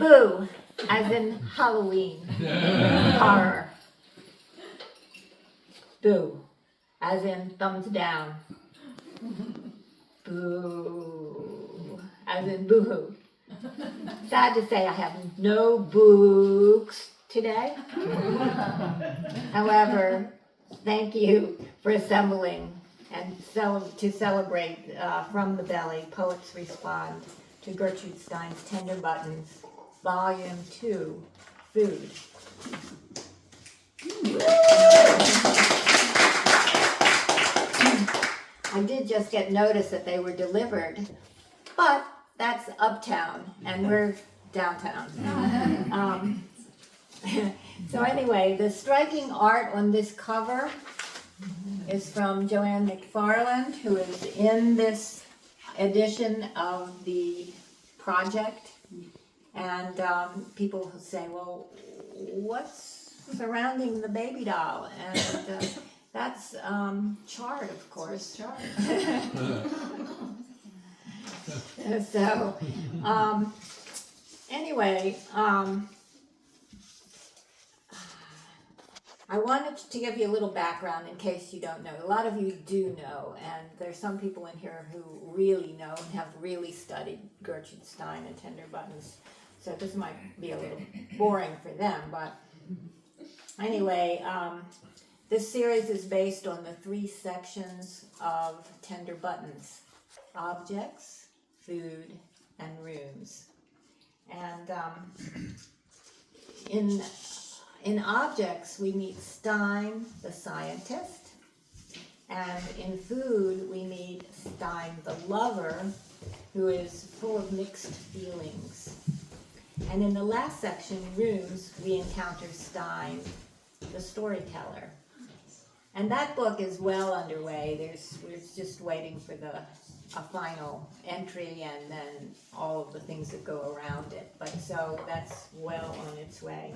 Boo, as in Halloween. Horror. Boo, as in thumbs down. Boo, as in boo-hoo. Sad to say I have no books today. However, thank you for assembling and to celebrate From the Belly, Poets Respond to Gertrude Stein's Tender Buttons, Volume 2, Food. I did just get notice that they were delivered, but that's uptown and we're downtown. So anyway, the striking art on this cover is from Joanne McFarland, who is in this edition of the project. And people say, well, what's surrounding the baby doll? And that's chard, of course. Chard. So, anyway, I wanted to give you a little background in case you don't know. A lot of you do know, and there's some people in here who really know and have really studied Gertrude Stein and Tender Buttons. So this might be a little boring for them, but anyway, this series is based on the 3 sections of Tender Buttons: objects, food, and rooms. And in objects, we meet Stein, the scientist, and in food, we meet Stein, the lover, who is full of mixed feelings. And in the last section, rooms, we encounter Stein, the storyteller. And that book is well underway. We're just waiting for a final entry and then all of the things that go around it. But so that's well on its way.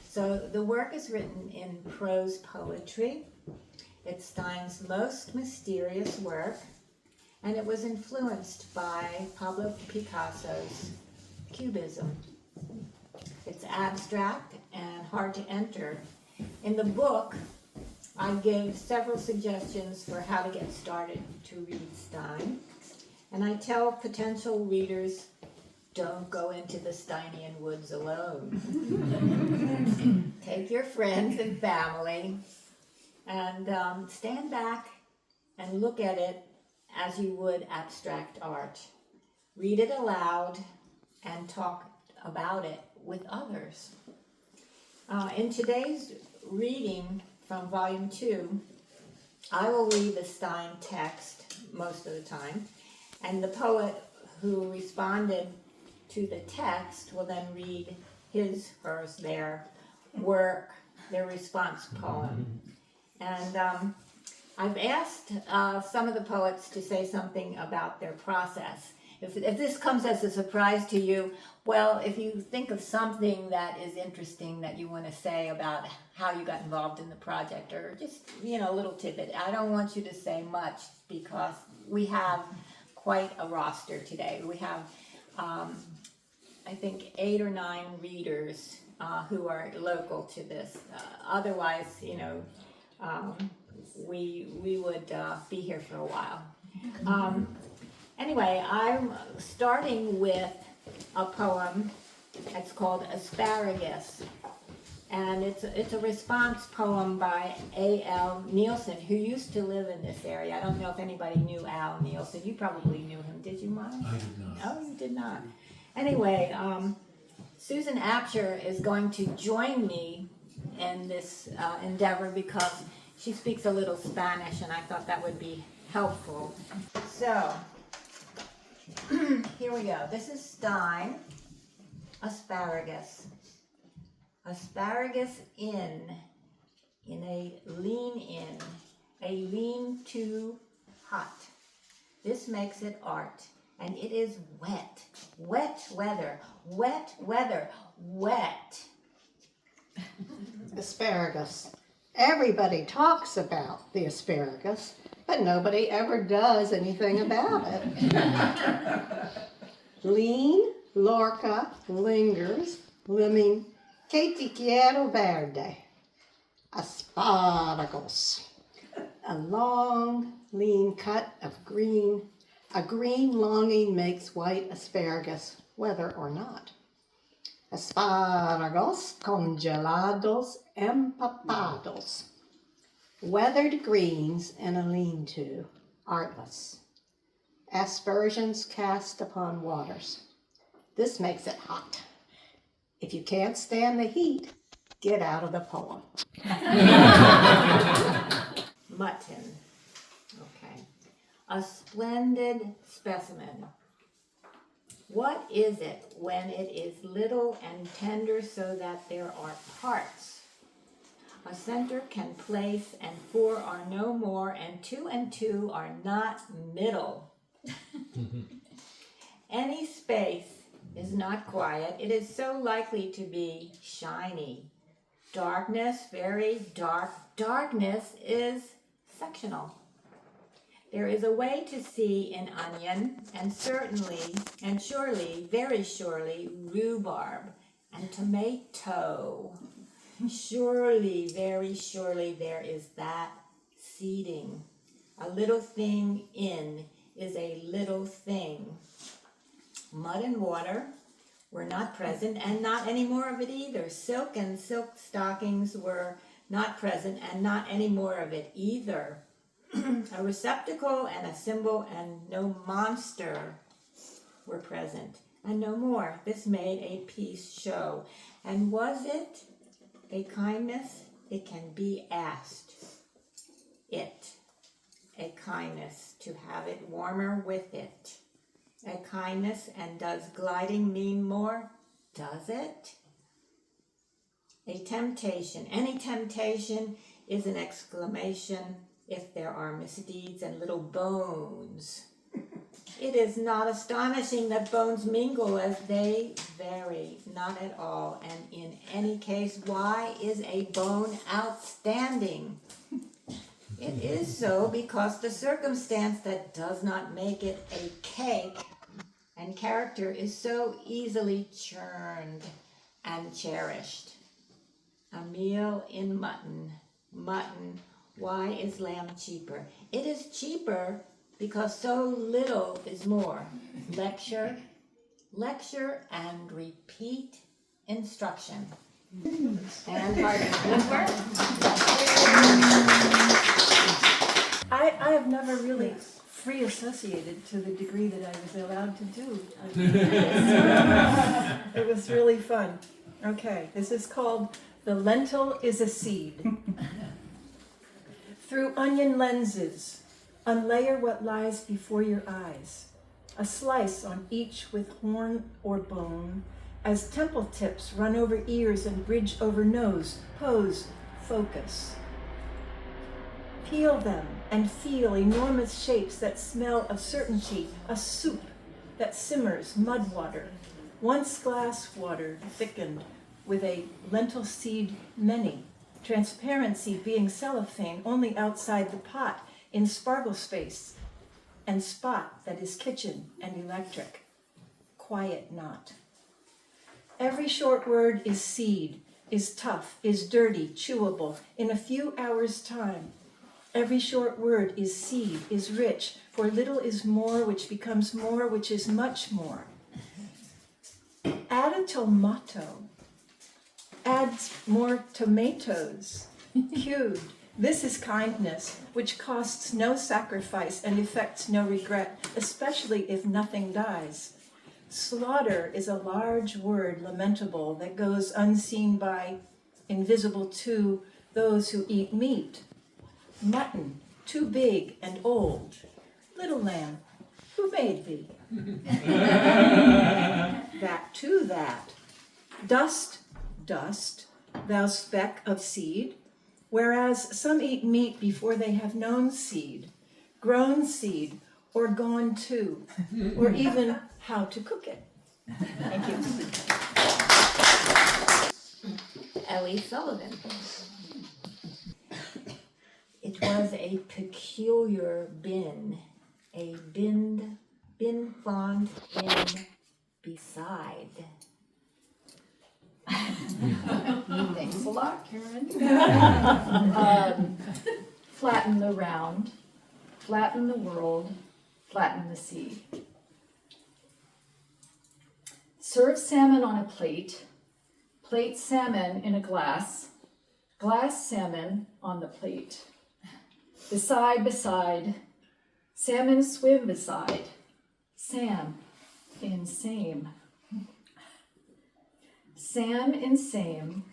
So the work is written in prose poetry. It's Stein's most mysterious work, and it was influenced by Pablo Picasso's Cubism. It's abstract and hard to enter. In the book, I give several suggestions for how to get started to read Stein, and I tell potential readers, don't go into the Steinian woods alone. Take your friends and family and stand back and look at it as you would abstract art. Read it aloud and talk about it with others. In today's reading from Volume 2, I will read the Stein text most of the time, and the poet who responded to the text will then read his, hers, their work, their response poem. And I've asked some of the poets to say something about their process. If this comes as a surprise to you, well, if you think of something that is interesting that you want to say about how you got involved in the project, or just, a little tidbit. I don't want you to say much because we have quite a roster today. We have, I think, 8 or 9 readers who are local to this. Otherwise, we would be here for a while. Anyway, I'm starting with a poem. It's called Asparagus, and it's a response poem by A.L. Nielsen, who used to live in this area. I don't know if anybody knew Al Nielsen. You probably knew him. Did you, Mom? I did not. Oh, you did not. Anyway, Susan Apsher is going to join me in this endeavor because she speaks a little Spanish, and I thought that would be helpful. So, here we go. This is Stein, Asparagus. Asparagus in a lean-in, a lean-to hut. This makes it art, and it is wet. Wet weather, wet weather, wet. Asparagus. Everybody talks about the asparagus, but nobody ever does anything about it. Lean Lorca lingers, liming que te quiero verde. Asparagus. A long, lean cut of green. A green longing makes white asparagus, whether or not. Asparagus congelados empapados. Weathered greens in a lean-to, artless. Aspersions cast upon waters. This makes it hot. If you can't stand the heat, get out of the poem. Mutton. Okay. A splendid specimen. What is it when it is little and tender so that there are parts? A center can place, and four are no more, and two are not middle. Any space is not quiet. It is so likely to be shiny. Darkness, very dark. Darkness is sectional. There is a way to see in onion, and certainly, and surely, very surely, rhubarb and tomato. Surely, very surely, there is that seeding. A little thing in is a little thing. Mud and water were not present, and not any more of it either. Silk and silk stockings were not present, and not any more of it either. A receptacle and a symbol and no monster were present, and no more. This made a piece show. And was it a kindness? It can be asked. It, a kindness, to have it warmer with it. A kindness, and does gliding mean more? Does it? A temptation. Any temptation is an exclamation if there are misdeeds and little bones. It is not astonishing that bones mingle as they vary, not at all. And in any case, why is a bone outstanding? It is so because the circumstance that does not make it a cake and character is so easily churned and cherished. A meal in mutton. Mutton. Why is lamb cheaper? It is cheaper because so little is more. Lecture, and repeat instruction. And pardon. Good work. I have never really free associated to the degree that I was allowed to do. It was really fun. Okay, this is called The Lentil is a Seed. Through onion lenses, unlayer what lies before your eyes. A slice on each with horn or bone, as temple tips run over ears and bridge over nose. Pose, focus. Peel them and feel enormous shapes that smell of certainty, a soup that simmers mud water, once glass water thickened with a lentil seed many, transparency being cellophane only outside the pot in sparkle space, and spot that is kitchen and electric, quiet not. Every short word is seed, is tough, is dirty, chewable, in a few hours' time. Every short word is seed, is rich, for little is more, which becomes more, which is much more. Add a tomato. Adds more tomatoes. Cubed. This is kindness, which costs no sacrifice and effects no regret, especially if nothing dies. Slaughter is a large word, lamentable, that goes unseen by, invisible to, those who eat meat. Mutton, too big and old. Little lamb, who made thee? That to that. Dust, dust, thou speck of seed, whereas some eat meat before they have known seed, grown seed, or gone to, or even how to cook it. Thank you. Ellie Sullivan. It was a peculiar bin, a bin fond in beside. Flatten the round, flatten the world, flatten the sea. Serve salmon on a plate, plate salmon in a glass, glass salmon on the plate. Beside, salmon swim beside, Sam in same. Sam in same,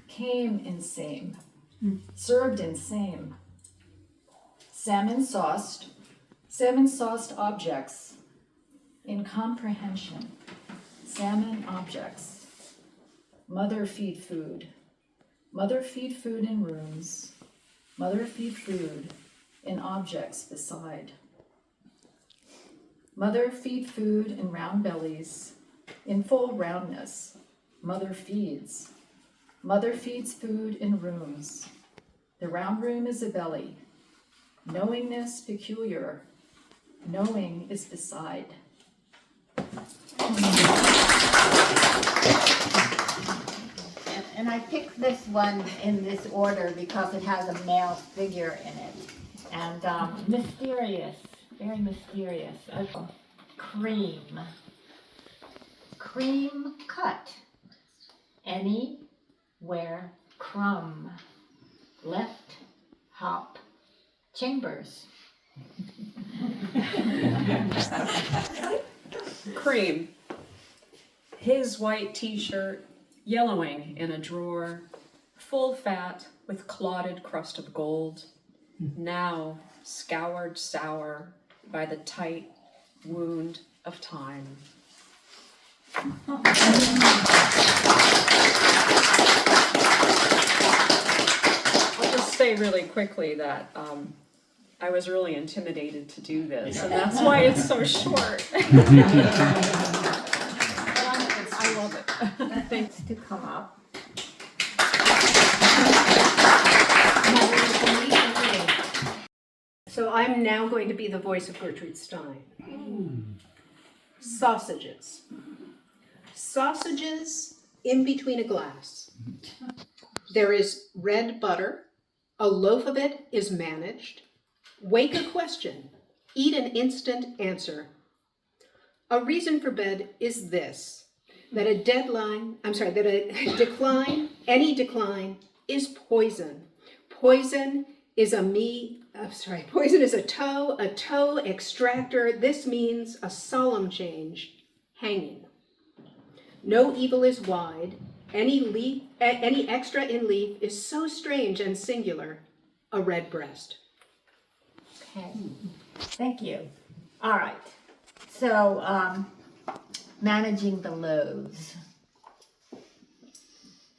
came in same, served in same. Salmon sauced objects, incomprehension, salmon objects. Mother feed food in rooms, mother feed food in objects beside. Mother feed food in round bellies, in full roundness, mother feeds food in rooms. The round room is a belly, knowingness peculiar, knowing is beside. And I picked this one in this order because it has a male figure in it. And mysterious, very mysterious. Cream. Cream cut. Anywhere crumb. Left hop. Chambers. Cream. His white t-shirt, yellowing in a drawer, full fat with clotted crust of gold, now scoured sour by the tight wound of time. I'll just say really quickly that I was really intimidated to do this, and that's why it's so short. I love it. Thanks to come up. So I'm now going to be the voice of Gertrude Stein. Sausages. Sausages in between a glass. There is red butter. A loaf of it is managed. Wake a question. Eat an instant answer. A reason for bed is this, that a decline, any decline, is poison. Poison is a toe extractor. This means a solemn change, hanging. No evil is wide. Any extra in leaf is so strange and singular, a red breast. Okay, thank you. All right, so managing the loaves.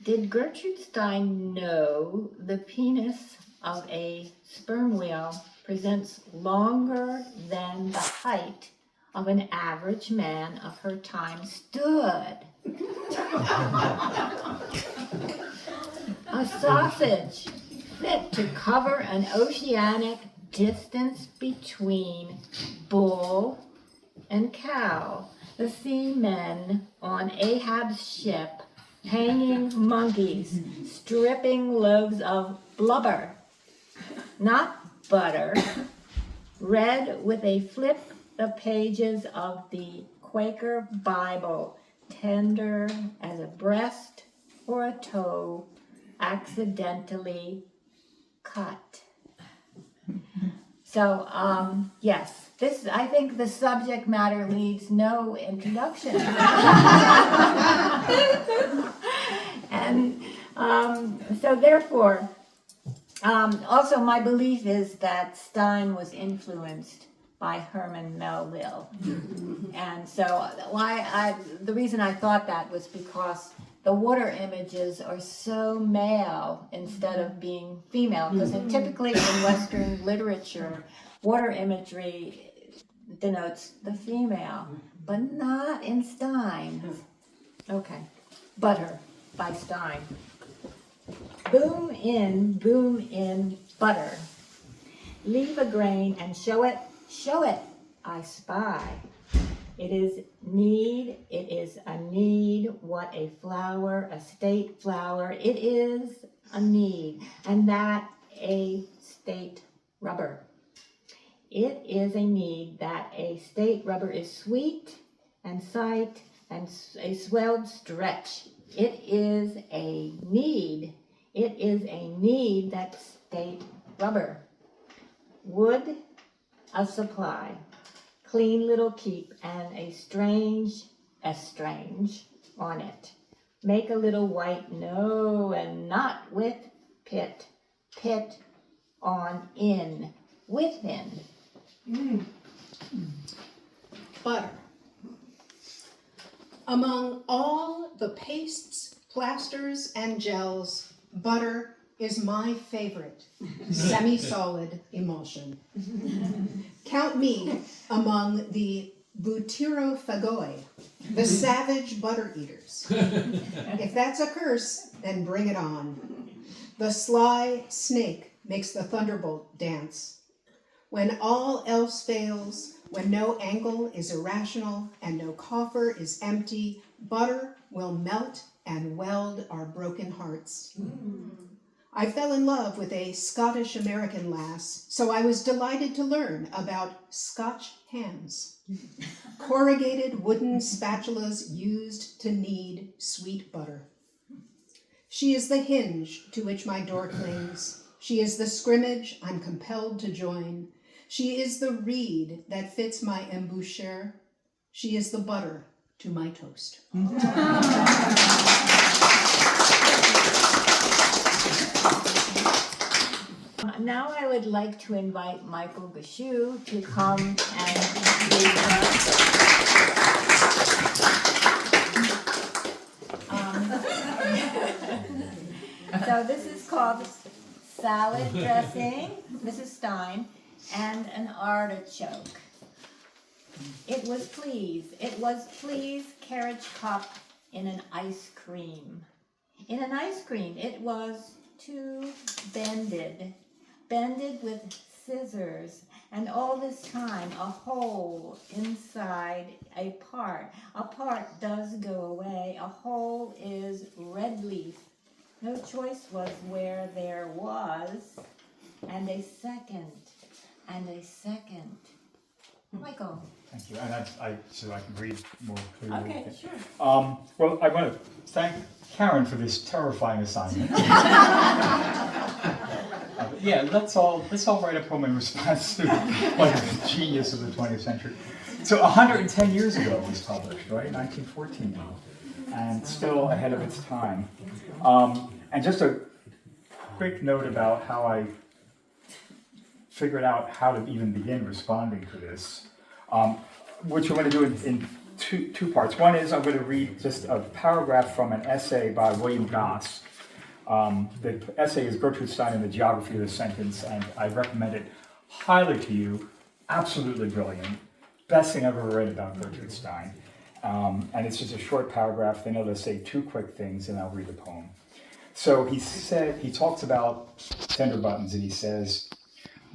Did Gertrude Stein know the penis of a sperm whale presents longer than the height of an average man of her time stood? A sausage fit to cover an oceanic distance between bull and cow. The seamen on Ahab's ship, hanging monkeys, stripping loaves of blubber, not butter, read with a flip the pages of the Quaker Bible, tender as a breast or a toe accidentally cut. So, yes, I think the subject matter needs no introduction. And so therefore, also my belief is that Stein was influenced by Herman Melville. And so the reason I thought that was because the water images are so male instead of being female, because typically in Western literature, water imagery denotes the female, but not in Stein. Okay, Butter by Stein. Boom in butter. Leave a grain and show it, I spy. It is a need, what a flower, a state flower. It is a need, and that a state rubber. It is a need that a state rubber is sweet and sight and a swelled stretch. It is a need. It is a need that state rubber. Wood, a supply. Clean little keep and estrange on it. Make a little white no and not with pit. Pit on in, within. Butter. Among all the pastes, plasters, and gels, butter is my favorite semi-solid emulsion. Count me among the butyrophagoi, the savage butter eaters. If that's a curse, then bring it on. The sly snake makes the thunderbolt dance. When all else fails, when no angle is irrational and no coffer is empty, butter will melt and weld our broken hearts. I fell in love with a Scottish-American lass, so I was delighted to learn about Scotch hands. Corrugated wooden spatulas used to knead sweet butter. She is the hinge to which my door clings. She is the scrimmage I'm compelled to join. She is the reed that fits my embouchure. She is the butter to my toast. Now I would like to invite Michael Gashu to come and read us. So this is called Salad Dressing, Mrs. Stein, and an Artichoke. It was please, carriage cup in an ice cream. In an ice cream, it was too bended with scissors, and all this time a hole inside a part. A part does go away, a hole is red leaf. No choice was where there was, and a second. Michael. Thank you. And so I can read more clearly. Okay, sure. Well, I want to thank Karen for this terrifying assignment. Yeah, let's all write a poem in response to like the genius of the 20th century. So 110 years ago it was published, right? 1914 now, and still ahead of its time. And just a quick note about how I figured out how to even begin responding to this, which I'm going to do in two parts. One is I'm going to read just a paragraph from an essay by William Goss. The essay is Gertrude Stein and the Geography of the Sentence, and I recommend it highly to you. Absolutely brilliant. Best thing I've ever read about Gertrude Stein. And it's just a short paragraph, then I'll just say two quick things and I'll read the poem. So he talks about tender buttons, and he says,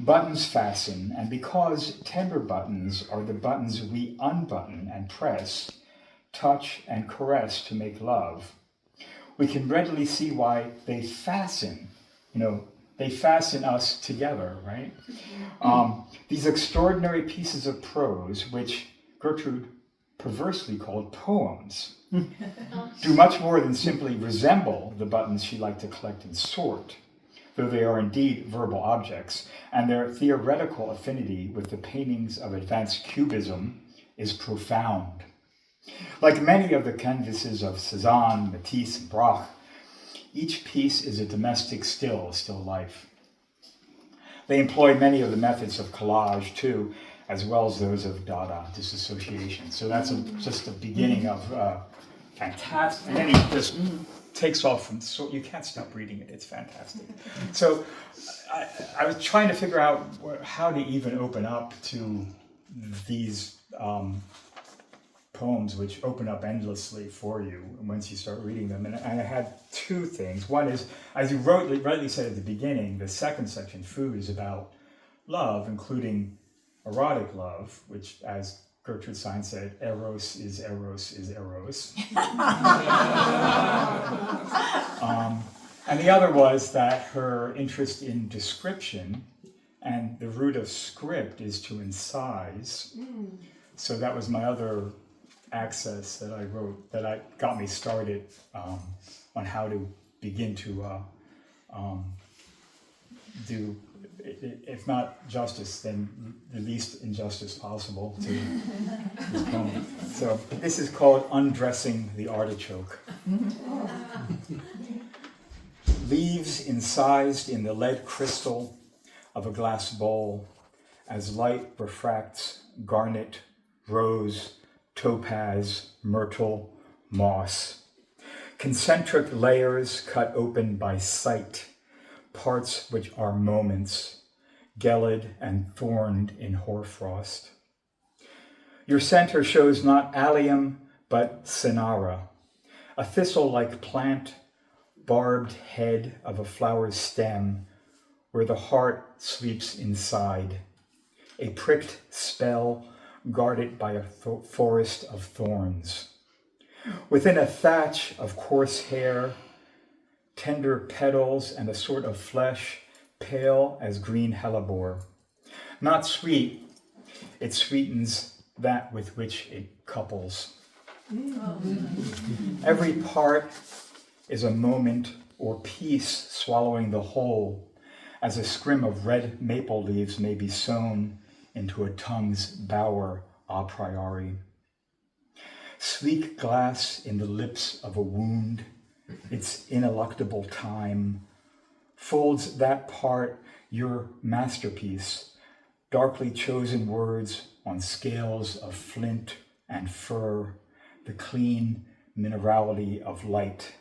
buttons fasten, and because tender buttons are the buttons we unbutton and press, touch and caress to make love, we can readily see why they fasten. They fasten us together, right? These extraordinary pieces of prose, which Gertrude perversely called poems, do much more than simply resemble the buttons she liked to collect and sort, though they are indeed verbal objects, and their theoretical affinity with the paintings of advanced Cubism is profound. Like many of the canvases of Cézanne, Matisse, and Braque, each piece is a domestic still life. They employ many of the methods of collage, too, as well as those of Dada, disassociation. So that's just the beginning of fantastic. And then he just takes off from, so you can't stop reading it. It's fantastic. So I was trying to figure out how to even open up to these poems, which open up endlessly for you once you start reading them. And I had two things. One is, as you rightly said at the beginning, the second section, food, is about love, including erotic love, which, as Gertrude Stein said, eros is eros is eros. And the other was that her interest in description, and the root of script is to incise. So that was my other access that I wrote, that got me started on how to begin to do, if not justice, then the least injustice possible to this poem. So this is called Undressing the Artichoke. Leaves incised in the lead crystal of a glass bowl, as light refracts garnet, rose, topaz, myrtle, moss. Concentric layers cut open by sight, parts which are moments, gelid and thorned in hoarfrost. Your center shows not allium, but cinara, a thistle-like plant, barbed head of a flower's stem, where the heart sleeps inside, a pricked spell guarded by a forest of thorns. Within a thatch of coarse hair, tender petals and a sort of flesh, pale as green hellebore. Not sweet, it sweetens that with which it couples. Every part is a moment or piece swallowing the whole, as a scrim of red maple leaves may be sewn into a tongue's bower a priori. Sleek glass in the lips of a wound, its ineluctable time, folds that part your masterpiece, darkly chosen words on scales of flint and fur, the clean minerality of light.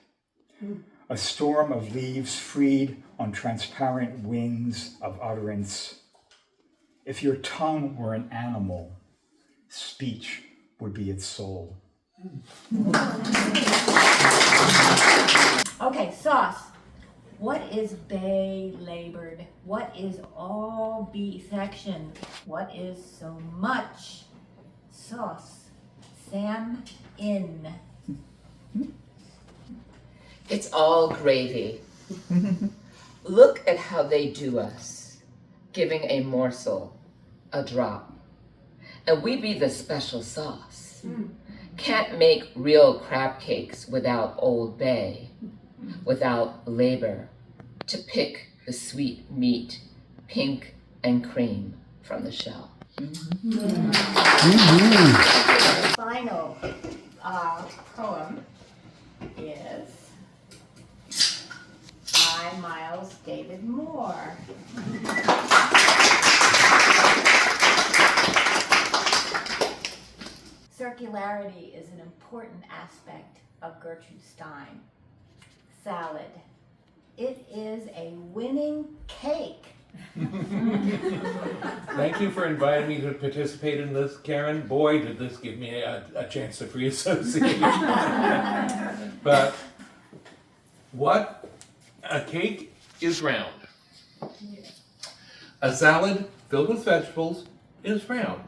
A storm of leaves freed on transparent wings of utterance. If your tongue were an animal, speech would be its soul. Okay, sauce. What is bay labored? What is all B section? What is so much? Sauce. Sam in. It's all gravy. Look at how they do us, giving a morsel, a drop. And we be the special sauce. Can't make real crab cakes without Old Bay, without labor to pick the sweet meat, pink and cream from the shell. Final poem is by Miles David Moore. Circularity is an important aspect of Gertrude Stein. Salad. It is a winning cake. Thank you for inviting me to participate in this, Karen. Boy, did this give me a chance to free associate. But what a cake is round. A salad filled with vegetables is round.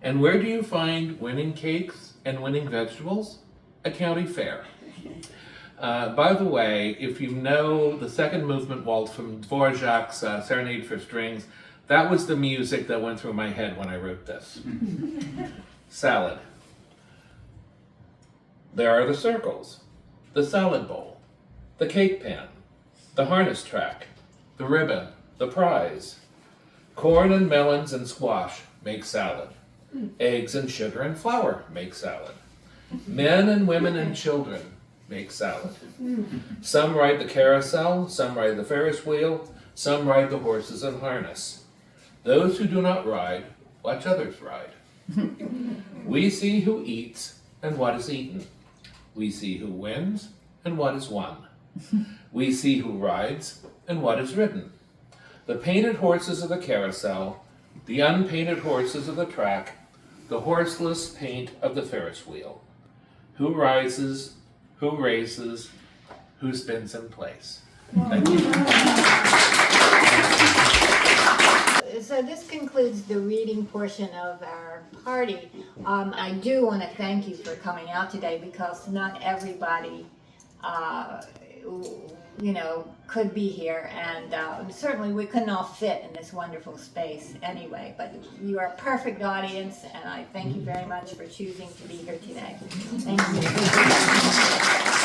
And where do you find winning cakes and winning vegetables? A county fair. By the way, if you know the second movement waltz from Dvorak's Serenade for Strings, that was the music that went through my head when I wrote this. Salad. There are the circles, the salad bowl, the cake pan, the harness track, the ribbon, the prize. Corn and melons and squash make salad. Eggs and sugar and flour make salad. Men and women and children make salad. Some ride the carousel, some ride the Ferris wheel, some ride the horses and harness. Those who do not ride, watch others ride. We see who eats and what is eaten. We see who wins and what is won. We see who rides and what is ridden. The painted horses of the carousel, the unpainted horses of the track, the horseless paint of the Ferris wheel. Who rises, who races, who spins in place. Thank you. So this concludes the reading portion of our party. I do want to thank you for coming out today, because not everybody could be here, and certainly we couldn't all fit in this wonderful space anyway, but you are a perfect audience, and I thank you very much for choosing to be here today. Thank you.